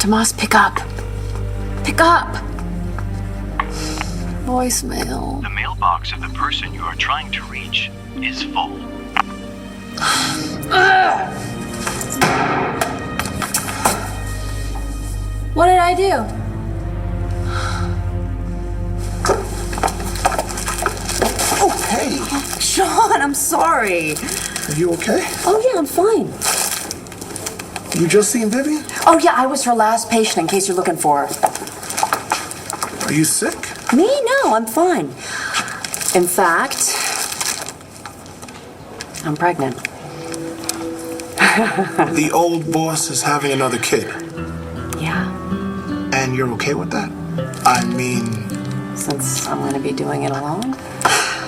Tomas, pick up. Pick up. Voicemail. The mailbox of the person you are trying to reach is full. What did I do? Oh, hey. Sean, I'm sorry. Are you okay? Oh, yeah, I'm fine. You just seen Vivian? Oh, yeah, I was her last patient, in case you're looking for her. Are you sick? Me? No, I'm fine. In fact, I'm pregnant. The old boss is having another kid. Yeah, And you're okay with that? I mean, since I'm going to be doing it alone.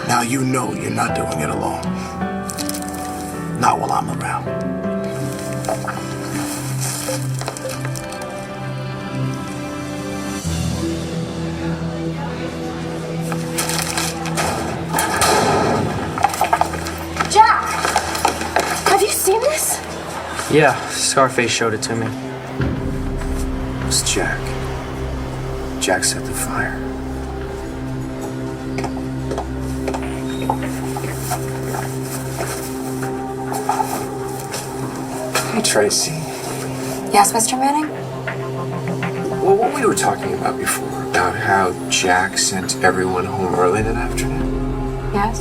now you know you're not doing it alone. Not while I'm around. Jack! Have you seen this? Yeah, Scarface showed it to me. It's Jack. Jack set the fire. Hey, Tracy. Yes, Mr. Manning? Well, what we were talking about before, about how Jack sent everyone home early that afternoon, Yes.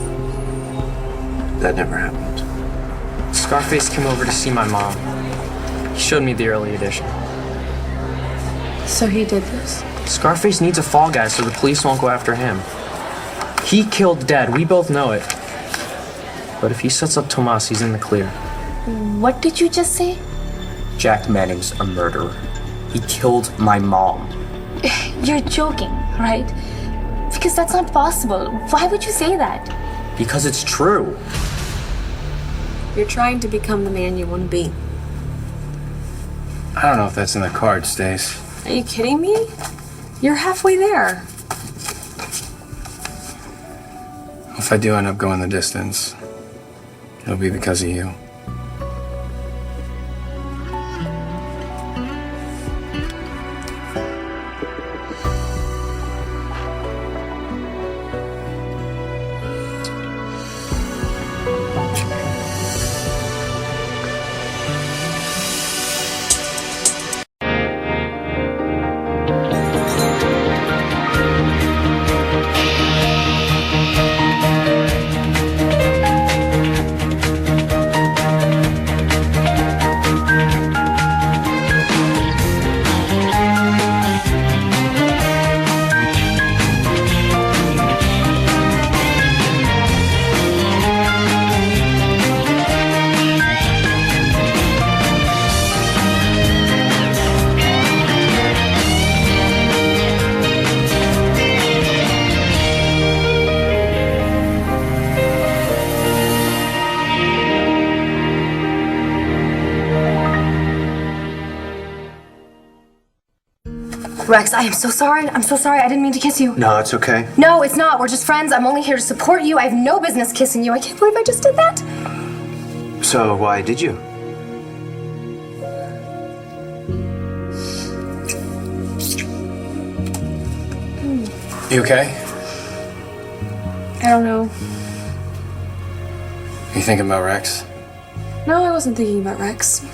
that never happened. Scarface came over to see my mom. He showed me the early edition. So he did this? Scarface needs a fall guy so the police won't go after him. He killed Dad, we both know it. But if he sets up Tomas, he's in the clear. What did you just say? Jack Manning's a murderer. He killed my mom. You're joking, right? Because that's not possible. Why would you say that? Because it's true. You're trying to become the man you want to be. I don't know if that's in the cards, Stace. Are you kidding me? You're halfway there. If I do end up going the distance, it'll be because of you. Rex, I am so sorry. I'm so sorry. I didn't mean to kiss you. No, it's okay. No, it's not. We're just friends. I'm only here to support you. I have no business kissing you. I can't believe I just did that. So why did you? You okay? I don't know. You thinking about Rex? No, I wasn't thinking about Rex.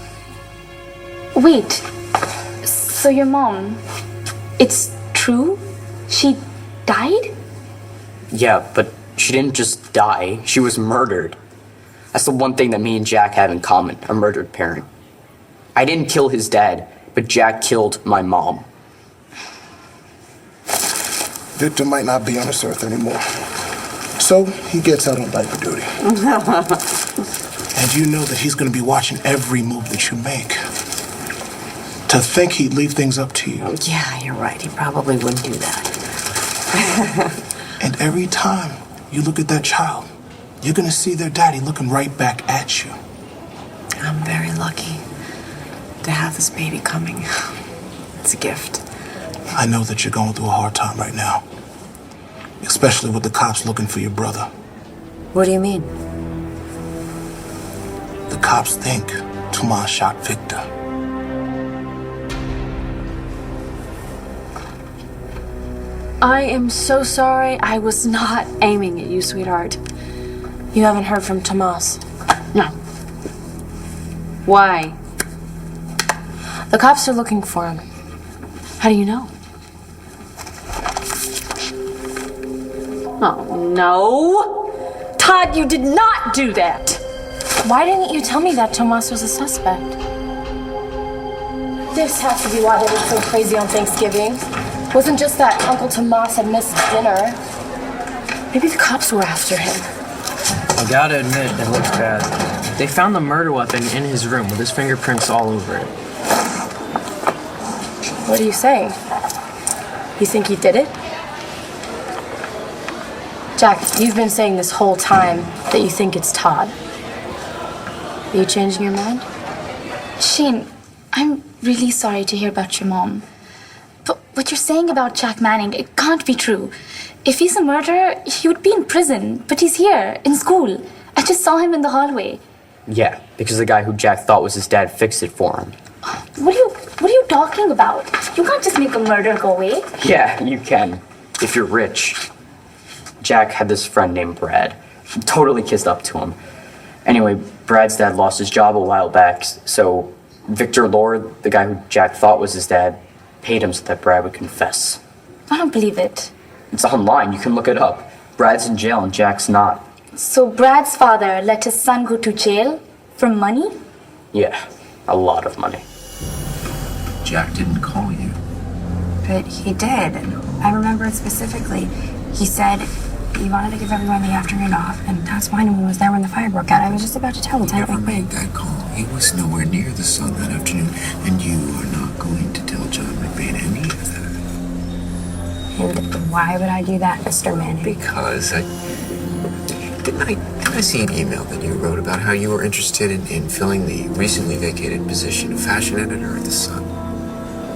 Wait, so your mom, it's true? She died? Yeah, but she didn't just die. She was murdered. That's the one thing that me and Jack have in common, a murdered parent. I didn't kill his dad, but Jack killed my mom. Victor might not be on this earth anymore. So he gets out on diaper duty. And you know that he's going to be watching every move that you make. To think he'd leave things up to you. Yeah, you're right. He probably wouldn't do that. And every time you look at that child, you're going to see their daddy looking right back at you. I'm very lucky to have this baby coming. It's a gift. I know that you're going through a hard time right now. Especially with the cops looking for your brother. What do you mean? The cops think Tomas shot Victor. I am so sorry. I was not aiming at you, sweetheart. You haven't heard from Tomas? No. Why? The cops are looking for him. How do you know? Oh, no. Todd, you did not do that. Why didn't you tell me that Tomas was a suspect? This has to be why they were so crazy on Thanksgiving. Wasn't just that Uncle Tomas had missed dinner. Maybe the cops were after him. I gotta admit, it looks bad. They found the murder weapon in his room with his fingerprints all over it. What are you saying? You think he did it? Jack, you've been saying this whole time that you think it's Todd. Are you changing your mind? Shane, I'm really sorry to hear about your mom. But what you're saying about Jack Manning, it can't be true. If he's a murderer, he would be in prison, but he's here, in school. I just saw him in the hallway. Yeah, because the guy who Jack thought was his dad fixed it for him. What are you talking about? You can't just make a murder go away. Yeah, you can, if you're rich. Jack had this friend named Brad. He totally kissed up to him. Anyway, Brad's dad lost his job a while back, so Victor Lord, the guy who Jack thought was his dad, paid him so that Brad would confess. I don't believe it. It's online, you can look it up. Brad's in jail and Jack's not. So Brad's father let his son go to jail for money? Yeah, a lot of money. Jack didn't call you. But he did. I remember it specifically. He said he wanted to give everyone the afternoon off, and that's why no one was there when the fire broke out. I was just about to tell him. He never made that call. He was nowhere near the sun that afternoon, and you are not going to tell John McBain any of that. And why would I do that, Mr. Manning? Because Didn't I see an email that you wrote about how you were interested in filling the recently vacated position of fashion editor at The Sun?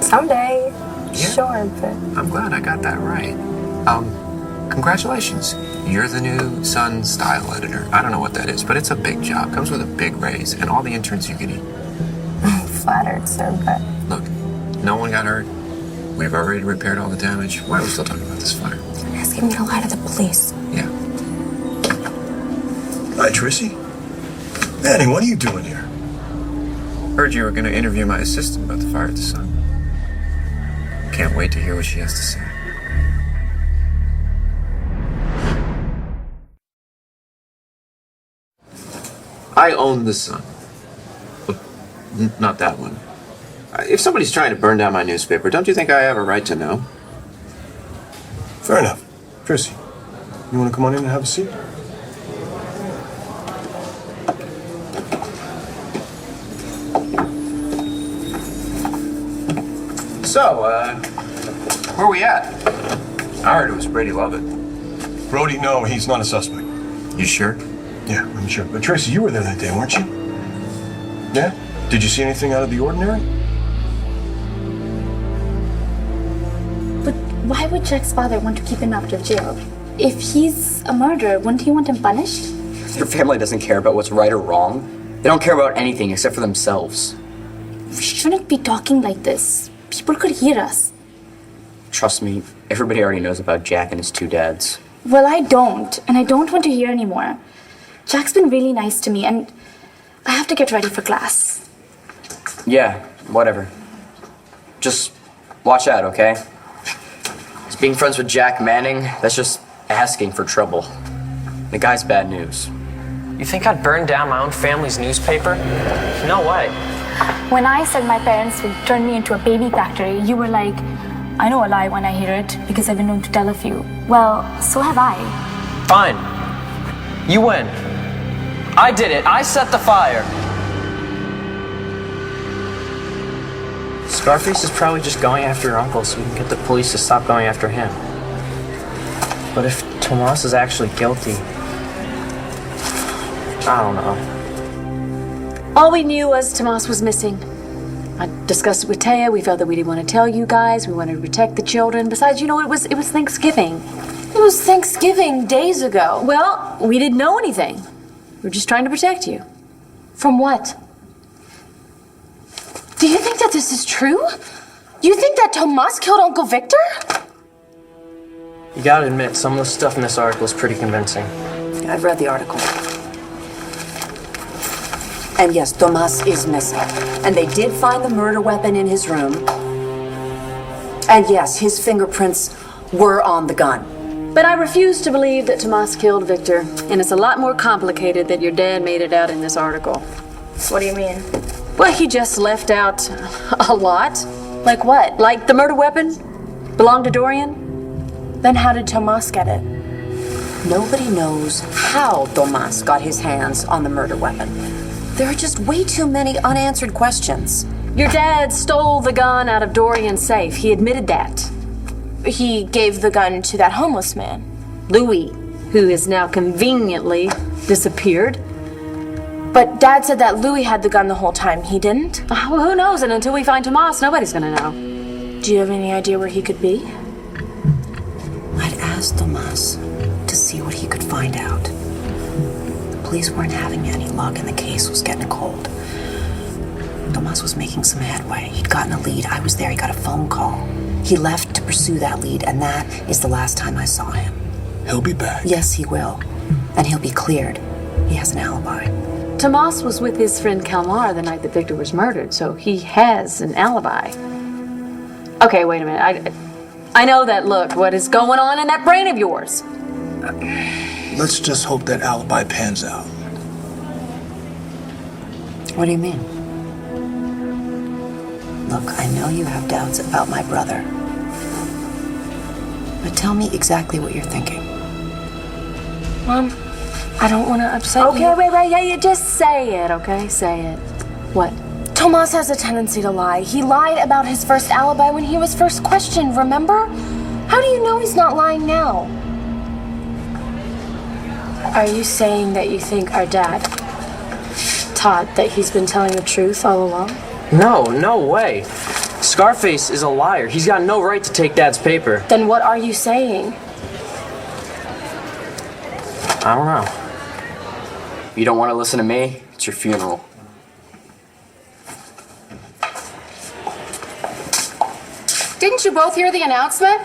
Someday. Yeah. Sure, but... I'm glad I got that right. Congratulations. You're the new Sun style editor. I don't know what that is, but it's a big job. Comes with a big raise and all the interns you could eat. Flattered, sir, but... Look, no one got hurt. We've already repaired all the damage. Why are we still talking about this fire? You're asking me to lie to the police. Yeah. Hi, Trissy. Manning, what are you doing here? Heard you were going to interview my assistant about the fire at The Sun. Can't wait to hear what she has to say. I own The Sun. Not that one. If somebody's trying to burn down my newspaper, don't you think I have a right to know? Fair enough. Trissy, you want to come on in and have a seat? So, where are we at? I heard it was Brady Lovett. Brody, no, he's not a suspect. You sure? Yeah, I'm sure. But Tracy, you were there that day, weren't you? Yeah? Did you see anything out of the ordinary? But why would Jack's father want to keep him out of jail? If he's a murderer, wouldn't he want him punished? Their family doesn't care about what's right or wrong. They don't care about anything except for themselves. We shouldn't be talking like this. People could hear us. Trust me, everybody already knows about Jack and his two dads. Well, I don't, and I don't want to hear anymore. Jack's been really nice to me, and I have to get ready for class. Yeah, whatever. Just watch out, okay? Just being friends with Jack Manning, that's just asking for trouble. The guy's bad news. You think I'd burn down my own family's newspaper? No way. When I said my parents would turn me into a baby factory, you were like, I know a lie when I hear it, because I've been known to tell a few. Well, so have I. Fine. You win. I did it. I set the fire. Scarface is probably just going after your uncle so we can get the police to stop going after him. But if Tomas is actually guilty, I don't know. All we knew was Tomas was missing. I discussed it with Taya. We felt that we didn't want to tell you guys. We wanted to protect the children. Besides, you know, it was Thanksgiving. It was Thanksgiving days ago. Well, we didn't know anything. We were just trying to protect you. From what? Do you think that this is true? You think that Tomas killed Uncle Victor? You gotta admit, some of the stuff in this article is pretty convincing. I've read the article. And yes, Tomas is missing. And they did find the murder weapon in his room. And yes, his fingerprints were on the gun. But I refuse to believe that Tomas killed Victor. And it's a lot more complicated than your dad made it out in this article. What do you mean? Well, he just left out a lot. Like what? Like the murder weapon belonged to Dorian. Then how did Tomas get it? Nobody knows how Tomas got his hands on the murder weapon. There are just way too many unanswered questions. Your dad stole the gun out of Dorian's safe. He admitted that. He gave the gun to that homeless man. Louis, who is now conveniently disappeared. But Dad said that Louis had the gun the whole time. He didn't? Well, who knows? And until we find Tomas, nobody's gonna know. Do you have any idea where he could be? I'd asked Tomas to see what he could find out. The police weren't having any luck and the case was getting cold. Tomas was making some headway. He'd gotten a lead. I was there. He got a phone call. He left to pursue that lead, and that is the last time I saw him. He'll be back. Yes, he will. And he'll be cleared. He has an alibi. Tomas was with his friend Kalmar the night that Victor was murdered, so he has an alibi. Okay, wait a minute. I know that look. What is going on in that brain of yours? Let's just hope that alibi pans out. What do you mean? Look, I know you have doubts about my brother. But tell me exactly what you're thinking. Mom, I don't want to upset you. Okay, wait, yeah, just say it, okay? Say it. What? Tomas has a tendency to lie. He lied about his first alibi when he was first questioned, remember? How do you know he's not lying now? Are you saying that you think our dad, Todd, that he's been telling the truth all along? No way. Scarface is a liar. He's got no right to take Dad's paper. Then what are you saying? I don't know. You don't want to listen to me? It's your funeral. Didn't you both hear the announcement?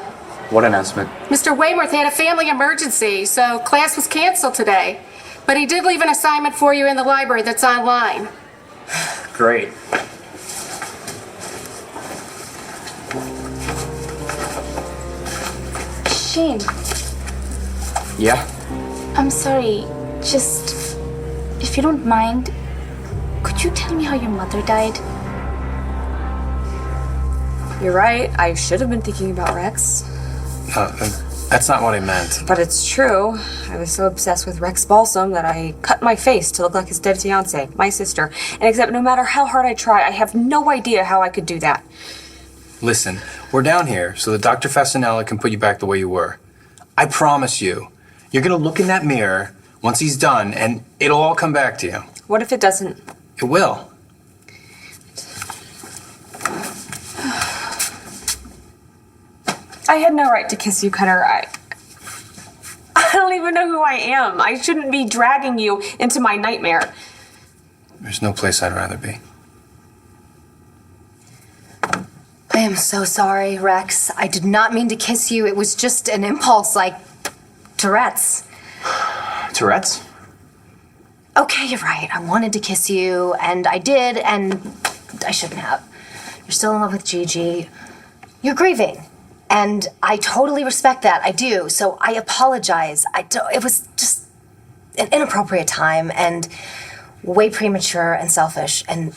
What announcement? Mr. Wayworth had a family emergency, so class was canceled today. But he did leave an assignment for you in the library that's online. Great. Shane, Yeah? I'm sorry. Just, if you don't mind, could you tell me how your mother died? You're right. I should have been thinking about Rex. That's not what I meant. But it's true. I was so obsessed with Rex Balsam that I cut my face to look like his dead fiance, my sister. And except no matter how hard I try, I have no idea how I could do that. Listen, we're down here so that Dr. Fasanella can put you back the way you were. I promise you, you're gonna look in that mirror once he's done and it'll all come back to you. What if it doesn't? It will. I had no right to kiss you, Cutter. I don't even know who I am. I shouldn't be dragging you into my nightmare. There's no place I'd rather be. I am so sorry, Rex. I did not mean to kiss you. It was just an impulse, like Tourette's. Tourette's? Okay, you're right. I wanted to kiss you, and I did, and I shouldn't have. You're still in love with Gigi. You're grieving. And I totally respect that. I do. So I apologize. It was just an inappropriate time and way premature and selfish. And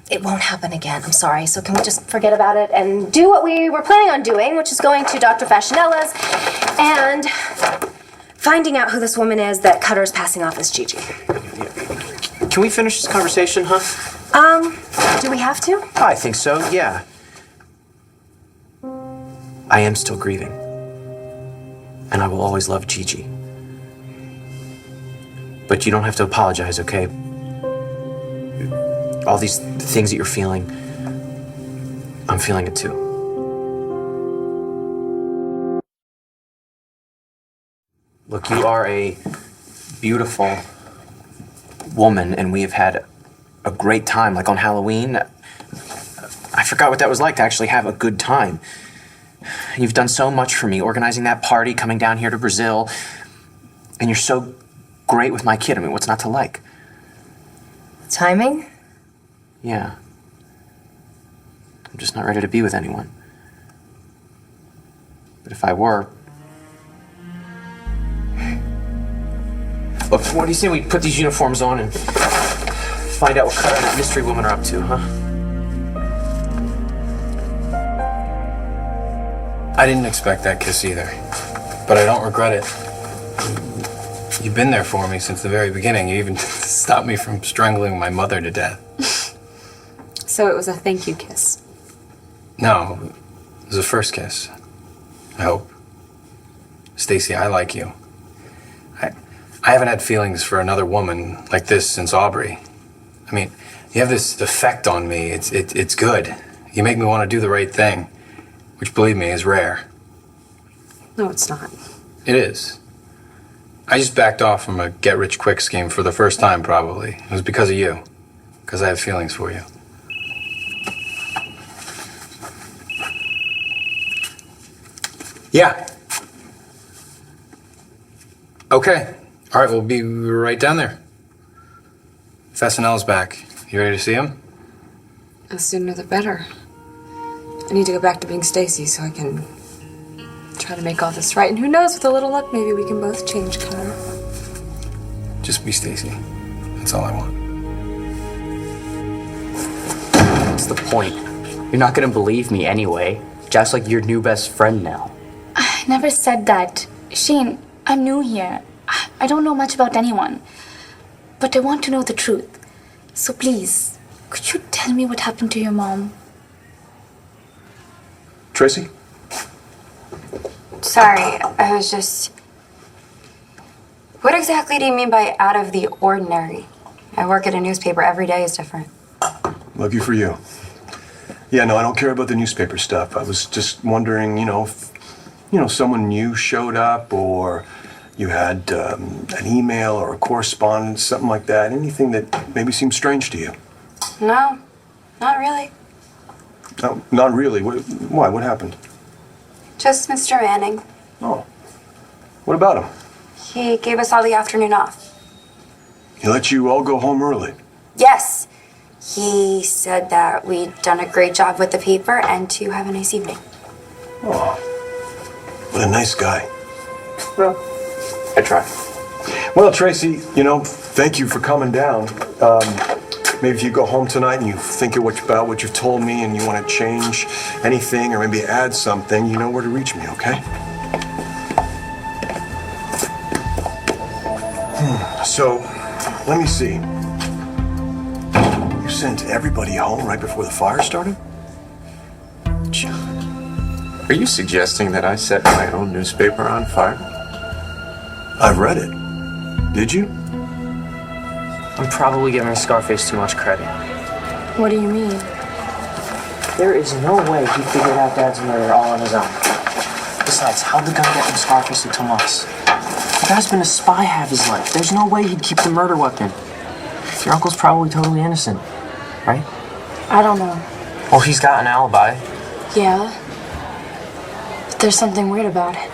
it won't happen again. I'm sorry. So can we just forget about it and do what we were planning on doing, which is going to Dr. Fascinella's and finding out who this woman is that Cutter's passing off as Gigi. Can we finish this conversation, huh? Do we have to? I think so, yeah. I am still grieving. And I will always love Gigi. But you don't have to apologize, okay? All these things that you're feeling, I'm feeling it too. Look, you are a beautiful woman, and we have had a great time. Like on Halloween, I forgot what that was like to actually have a good time. You've done so much for me, organizing that party, coming down here to Brazil, and you're so great with my kid. I mean, what's not to like? Timing? Yeah. I'm just not ready to be with anyone. But if I were... Look, what do you say we put these uniforms on and find out what Cutter and that mystery woman are up to, huh? I didn't expect that kiss either, but I don't regret it. You've been there for me since the very beginning. You even stopped me from strangling my mother to death. So it was a thank you kiss. No, it was a first kiss. I hope. Stacy, I like you. I haven't had feelings for another woman like this since Aubrey. I mean, you have this effect on me. It's good. You make me want to do the right thing, which, believe me, is rare. No, it's not. It is. I just backed off from a get-rich-quick scheme for the first time, probably. It was because of you. Because I have feelings for you. Yeah. Okay. All right, we'll be right down there. Fasanel's back. You ready to see him? The sooner the better. I need to go back to being Stacy so I can try to make all this right. And who knows, with a little luck, maybe we can both change color. Just be Stacy. That's all I want. What's the point? You're not gonna believe me anyway. Jack's like your new best friend now. I never said that. Shane, I'm new here. I don't know much about anyone. But I want to know the truth. So please, could you tell me what happened to your mom? Tracy? Sorry, I was just... What exactly do you mean by out of the ordinary? I work at a newspaper. Every day is different. Love you for you. Yeah, no, I don't care about the newspaper stuff. I was just wondering, if, someone new showed up, or you had an email or a correspondence, something like that. Anything that maybe seems strange to you. No, not really. No, not really. Why? What happened? Just Mr. Manning. Oh. What about him? He gave us all the afternoon off. He let you all go home early. Yes. He said that we'd done a great job with the paper and to have a nice evening. Oh. What a nice guy. Well, I try. Well, Tracy, thank you for coming down. Maybe if you go home tonight and you think about what you've told me and you want to change anything or maybe add something, you know where to reach me, okay? So, let me see. You sent everybody home right before the fire started? John, are you suggesting that I set my own newspaper on fire? I've read it. Did you? I'm probably giving Scarface too much credit. What do you mean? There is no way he figured out Dad's murder all on his own. Besides, how'd the gun get from Scarface to Tomas? The guy's been a spy half his life. There's no way he'd keep the murder weapon. Your uncle's probably totally innocent, right? I don't know. Well, he's got an alibi. Yeah. But there's something weird about it.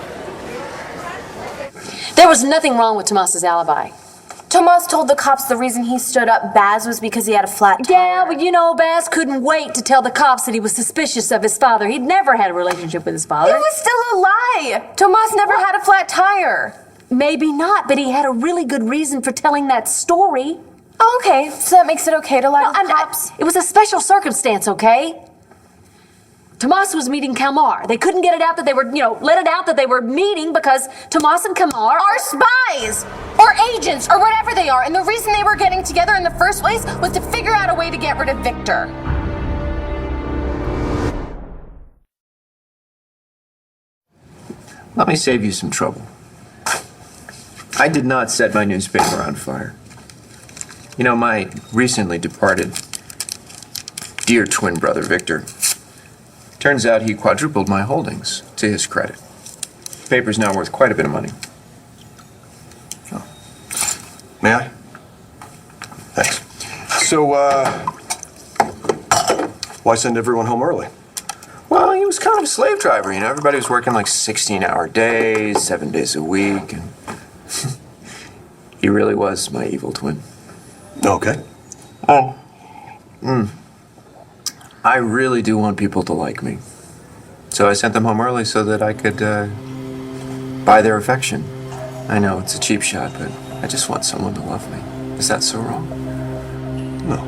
There was nothing wrong with Tomas's alibi. Tomas told the cops the reason he stood up Baz was because he had a flat tire. Yeah, but Baz couldn't wait to tell the cops that he was suspicious of his father. He'd never had a relationship with his father. It was still a lie. Tomas never had a flat tire. Maybe not, but he had a really good reason for telling that story. Oh, okay, so that makes it okay to lie to the cops? It was a special circumstance, okay? Tomas was meeting Kalmar. They couldn't get it out that they were, let it out that they were meeting because Tomas and Kalmar are spies! Or agents, or whatever they are. And the reason they were getting together in the first place was to figure out a way to get rid of Victor. Let me save you some trouble. I did not set my newspaper on fire. My recently departed dear twin brother, Victor, turns out he quadrupled my holdings, to his credit. The paper's now worth quite a bit of money. Oh. May I? Thanks. So, why send everyone home early? Well, was kind of a slave driver, you know. Everybody was working like 16-hour days, 7 days a week, and he really was my evil twin. Okay. I really do want people to like me. So I sent them home early so that I could buy their affection. I know it's a cheap shot, but I just want someone to love me. Is that so wrong? No.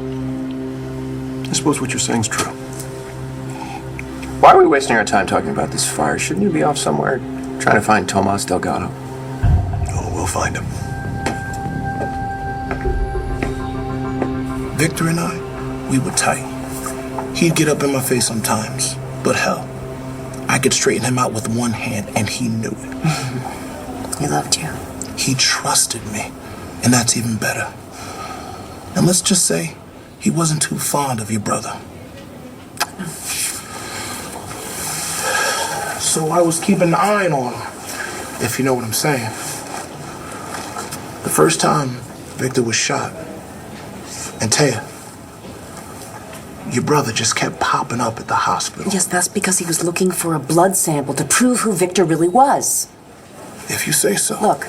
I suppose what you're saying's true. Why are we wasting our time talking about this fire? Shouldn't you be off somewhere trying to find Tomas Delgado? Oh, we'll find him. Victor and I, we were tight. He'd get up in my face sometimes, but hell, I could straighten him out with one hand, and he knew it. He loved you. He trusted me, and that's even better. And let's just say he wasn't too fond of your brother. So I was keeping an eye on him, if you know what I'm saying. The first time Victor was shot, and Taya, your brother just kept popping up at the hospital. Yes, that's because he was looking for a blood sample to prove who Victor really was. If you say so. Look,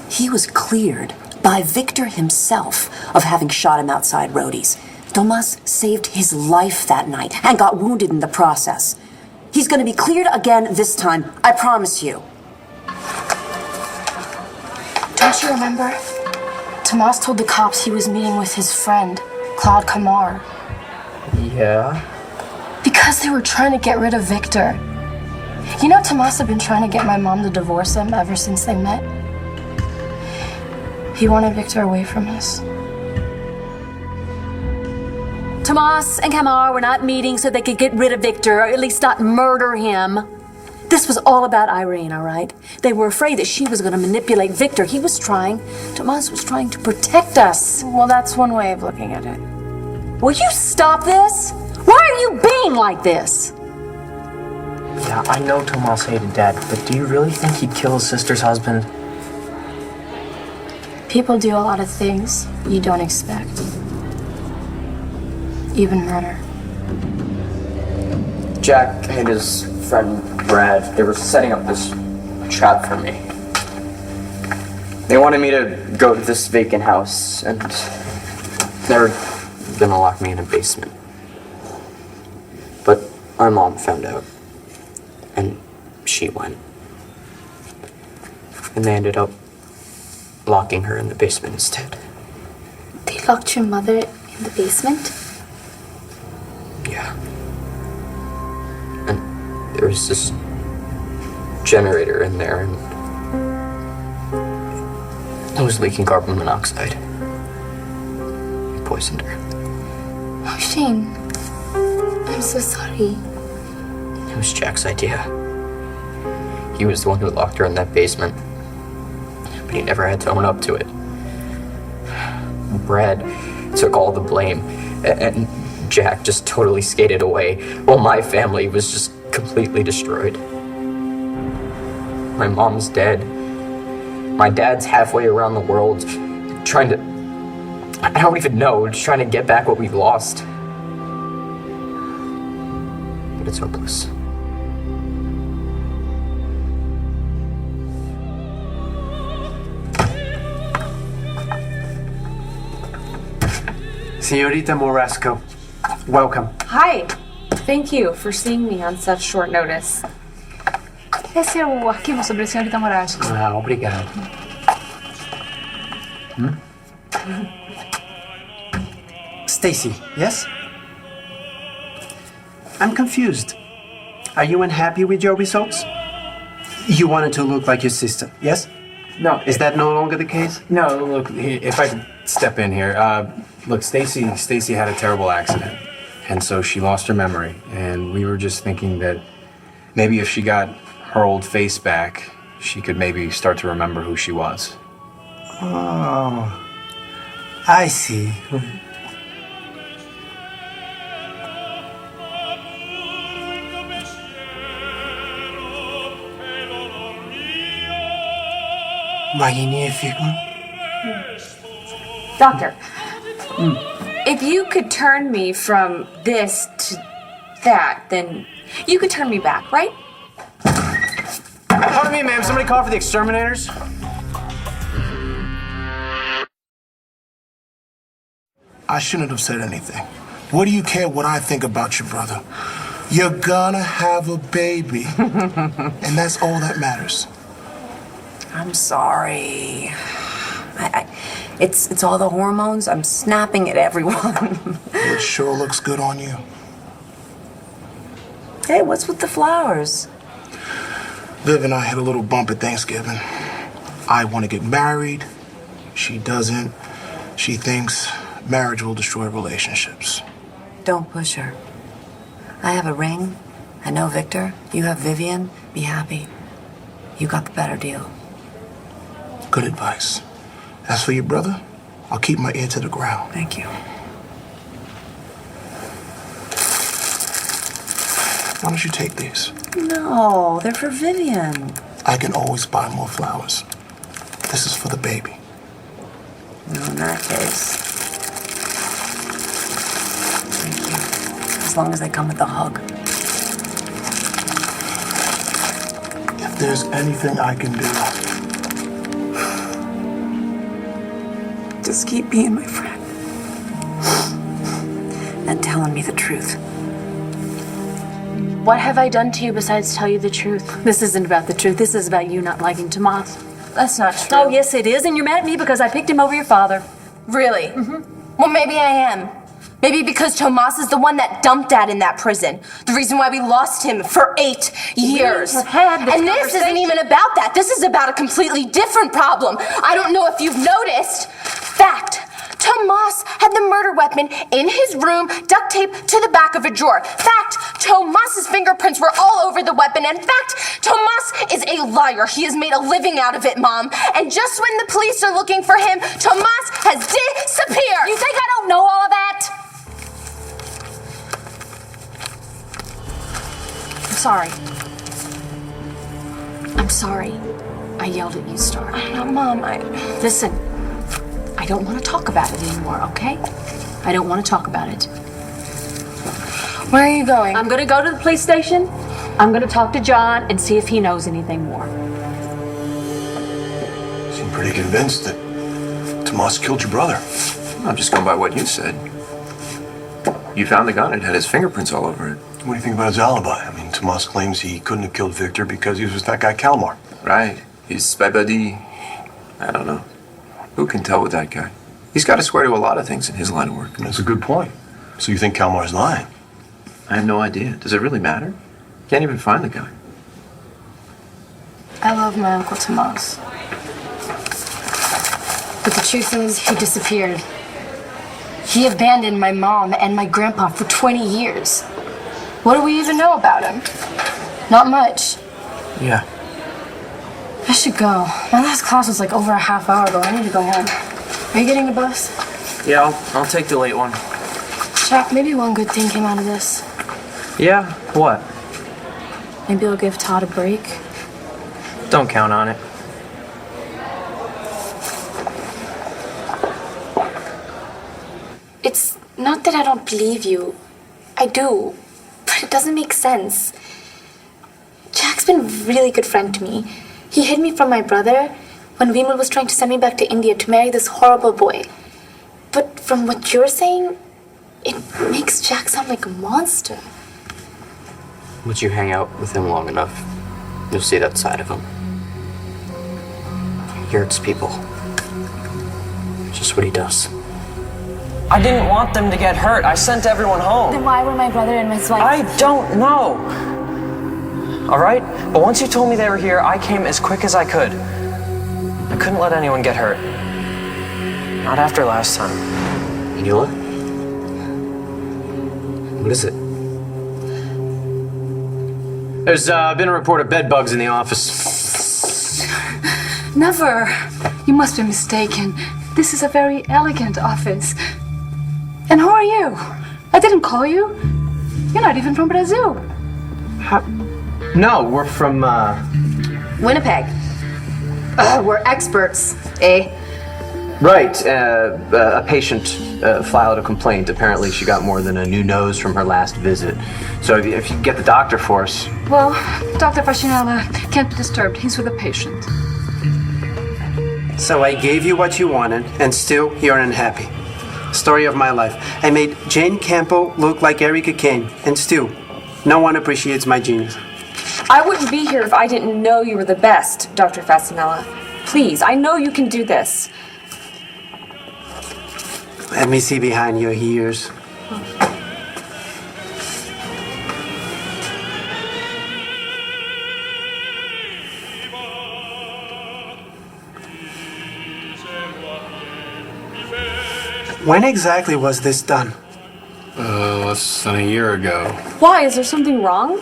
he was cleared by Victor himself of having shot him outside Rhodey's. Tomas saved his life that night and got wounded in the process. He's going to be cleared again this time, I promise you. Don't you remember? Tomas told the cops he was meeting with his friend, Claude Camar. Yeah? Because they were trying to get rid of Victor. You know, Tomas had been trying to get my mom to divorce him ever since they met. He wanted Victor away from us. Tomas and Camar were not meeting so they could get rid of Victor, or at least not murder him. This was all about Irene, all right? They were afraid that she was going to manipulate Victor. Tomas was trying to protect us. Well, that's one way of looking at it. Will you stop this? Why are you being like this? Yeah, I know Tomas hated Dad, but do you really think he'd kill his sister's husband? People do a lot of things you don't expect. Even murder. Jack and his friend Brad, they were setting up this trap for me. They wanted me to go to this vacant house, and they were gonna lock me in a basement. But my mom found out, and she went. And they ended up locking her in the basement instead. They locked your mother in the basement? Yeah. And there was this generator in there, and it was leaking carbon monoxide. It poisoned her. Oh, Shane. I'm so sorry. It was Jack's idea. He was the one who locked her in that basement, but he never had to own up to it. Brad took all the blame, and Jack just totally skated away, while my family was just completely destroyed. My mom's dead. My dad's halfway around the world, trying to... I don't even know, just trying to get back what we've lost. But it's hopeless. Señorita Morasco, welcome. Hi. Thank you for seeing me on such short notice. Esse é o arquivo sobre a senhorita Morasco. Ah, obrigado. Stacy, yes? I'm confused. Are you unhappy with your results? You wanted to look like your sister, yes? No. Is that no longer the case? No, look, if I could step in here. Look, Stacy had a terrible accident, and so she lost her memory, and we were just thinking that maybe if she got her old face back, she could maybe start to remember who she was. Oh, I see. Magnifico. Doctor, if you could turn me from this to that, then you could turn me back, right? Pardon me, ma'am. Somebody call for the exterminators? I shouldn't have said anything. What do you care what I think about your brother? You're gonna have a baby. And that's all that matters. I'm sorry. It's all the hormones. I'm snapping at everyone. It sure looks good on you. Hey, what's with the flowers? Viv and I had a little bump at Thanksgiving. I want to get married. She doesn't. She thinks marriage will destroy relationships. Don't push her. I have a ring. I know Victor. You have Vivian. Be happy. You got the better deal. Good advice. As for your brother, I'll keep my ear to the ground. Thank you. Why don't you take these? No, they're for Vivian. I can always buy more flowers. This is for the baby. No, in that case. Thank you. As long as they come with a hug. If there's anything I can do, just keep being my friend. And telling me the truth. What have I done to you besides tell you the truth? This isn't about the truth. This is about you not liking Tomas. That's not true. Oh, yes, it is. And you're mad at me because I picked him over your father. Really? Well, maybe I am. Maybe because Tomas is the one that dumped Dad in that prison. The reason why we lost him for 8 years. And this isn't even about that. This is about a completely different problem. I don't know if you've noticed. Fact. Tomas had the murder weapon in his room, duct taped to the back of a drawer. Fact. Tomas's fingerprints were all over the weapon. And fact, Tomas is a liar. He has made a living out of it, Mom. And just when the police are looking for him, Tomas has disappeared. You think I don't know all of that? I'm sorry. I'm sorry. I yelled at you, Star. No, Mom, Listen, I don't want to talk about it anymore, okay? I don't want to talk about it. Where are you going? I'm going to go to the police station. I'm going to talk to John and see if he knows anything more. You seem pretty convinced that Tomas killed your brother. I'm just going by what you said. You found the gun. It had his fingerprints all over it. What do you think about his alibi? I mean, Tomas claims he couldn't have killed Victor because he was with that guy Kalmar. Right. His spy buddy. I don't know. Who can tell with that guy? He's got to swear to a lot of things in his line of work. That's a good point. So you think Kalmar's lying? I have no idea. Does it really matter? Can't even find the guy. I love my Uncle Tomas. But the truth is, he disappeared. He abandoned my mom and my grandpa for 20 years. What do we even know about him? Not much. Yeah. I should go. My last class was like over a half hour ago. I need to go home. Are you getting a bus? Yeah, I'll take the late one. Jack, maybe one good thing came out of this. Yeah? What? Maybe I'll give Todd a break. Don't count on it. It's not that I don't believe you. I do. But it doesn't make sense. Jack's been a really good friend to me. He hid me from my brother when Vimal was trying to send me back to India to marry this horrible boy. But from what you're saying, it makes Jack sound like a monster. Once you hang out with him long enough, you'll see that side of him. He hurts people. It's just what he does. I didn't want them to get hurt. I sent everyone home. Then why were my brother and his wife? I don't know. All right? But once you told me they were here, I came as quick as I could. I couldn't let anyone get hurt. Not after last time. Neela? What is it? There's been a report of bed bugs in the office. Never. You must be mistaken. This is a very elegant office. And who are you? I didn't call you. You're not even from Brazil. No, we're from, Winnipeg. We're experts, eh? Right. A patient filed a complaint. Apparently, she got more than a new nose from her last visit. So if you can get the doctor for us. Well, Dr. Fascinella can't be disturbed. He's with a patient. So I gave you what you wanted, and still you're unhappy. Story of my life. I made Jane Campo look like Erica Kane, and still, no one appreciates my genius. I wouldn't be here if I didn't know you were the best, Dr. Fascinella. Please, I know you can do this. Let me see behind your ears. When exactly was this done? Less than a year ago. Why? Is there something wrong?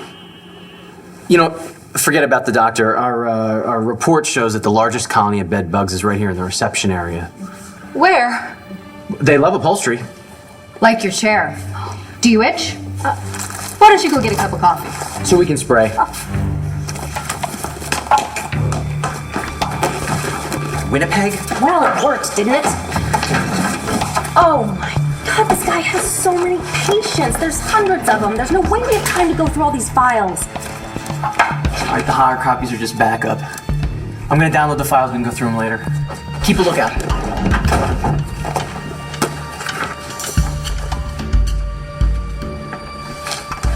You know, forget about the doctor. Our report shows that the largest colony of bed bugs is right here in the reception area. Where? They love upholstery. Like your chair. Do you itch? Why don't you go get a cup of coffee? So we can spray. Winnipeg? Well, it worked, didn't it? Oh my God, this guy has so many patients. There's hundreds of them. There's no way we have time to go through all these files. All right, the hard copies are just backup. I'm gonna download the files. We can go through them later. Keep a lookout.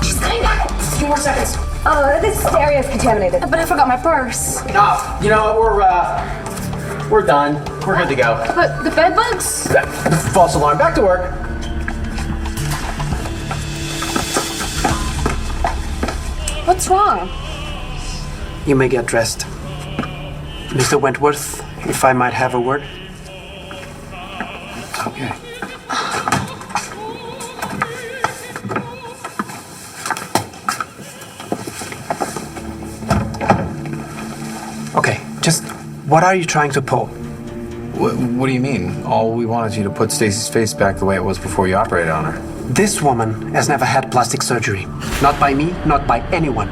She's coming back. A few more seconds. This area is contaminated. But I forgot my purse. No, you know what? We're done. We're good to go. But the bed bugs? False alarm. Back to work. What's wrong? You may get dressed. Mr. Wentworth, if I might have a word. Okay. Okay, just what are you trying to pull? What do you mean? All we wanted is you to put Stacy's face back the way it was before you operated on her. This woman has never had plastic surgery. Not by me, not by anyone.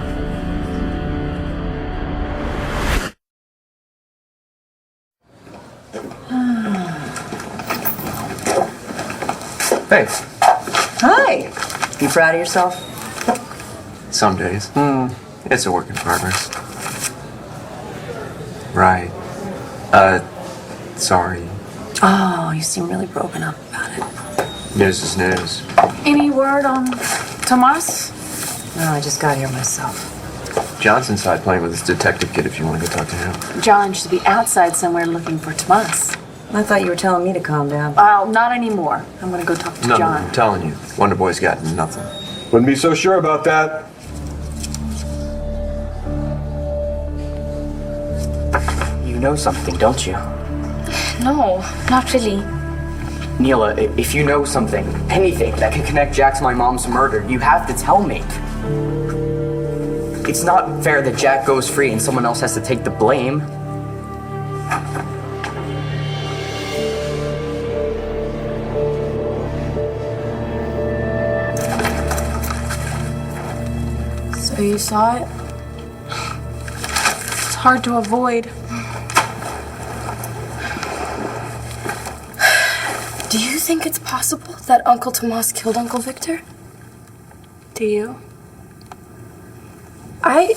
Hey, Hi. You proud of yourself? some days. It's a work in progress. Right. Sorry. Oh, you seem really broken up about it. News is news. Any word on Tomas? No, I just got here myself. John's inside playing with his detective kid if you want to go talk to him. John should be outside somewhere looking for Tomas. I thought you were telling me to calm down. Well, not anymore. I'm gonna go talk to No, John. I'm telling you, Wonder Boy's got nothing. Wouldn't be so sure about that. You know something, don't you? No, not really. Neela, if you know something, anything that can connect Jack to my mom's murder, you have to tell me. It's not fair that Jack goes free and someone else has to take the blame. So you saw it? It's hard to avoid. Do you think it's possible that Uncle Tomas killed Uncle Victor? Do you? I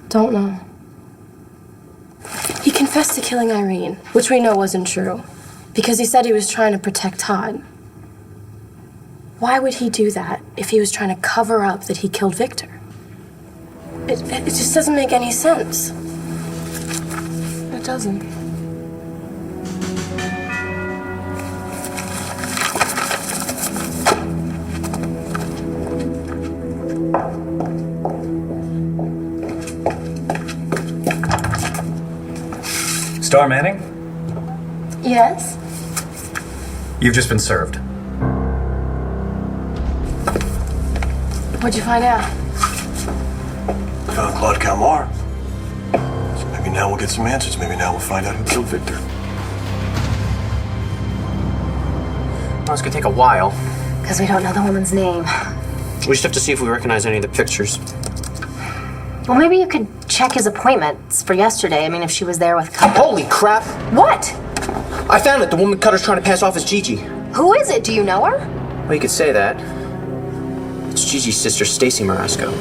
don't know. He confessed to killing Irene, which we know wasn't true, because he said he was trying to protect Todd. Why would he do that if he was trying to cover up that he killed Victor? It just doesn't make any sense. It doesn't. Star Manning, Yes? you've just been served. What'd you find out? Found Claude Calmar. So maybe now we'll get some answers. Maybe now we'll find out who killed Victor. Well, it's gonna take a while. Because we don't know the woman's name. We just have to see if we recognize any of the pictures. Well, maybe you could check his appointments for yesterday. I mean, if she was there with... Holy crap! What? I found it. The woman Cutter's trying to pass off as Gigi. Who is it? Do you know her? Well, you could say that. It's Gigi's sister, Stacy Marasco.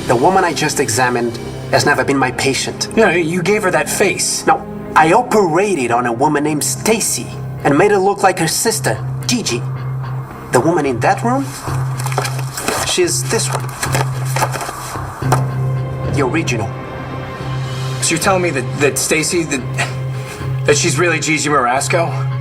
The woman I just examined has never been my patient. Yeah, you gave her that face. No, I operated on a woman named Stacy and made her look like her sister, Gigi. The woman in that room, she's this one. The original. So you're telling me that Stacy, that she's really Gigi Marasco?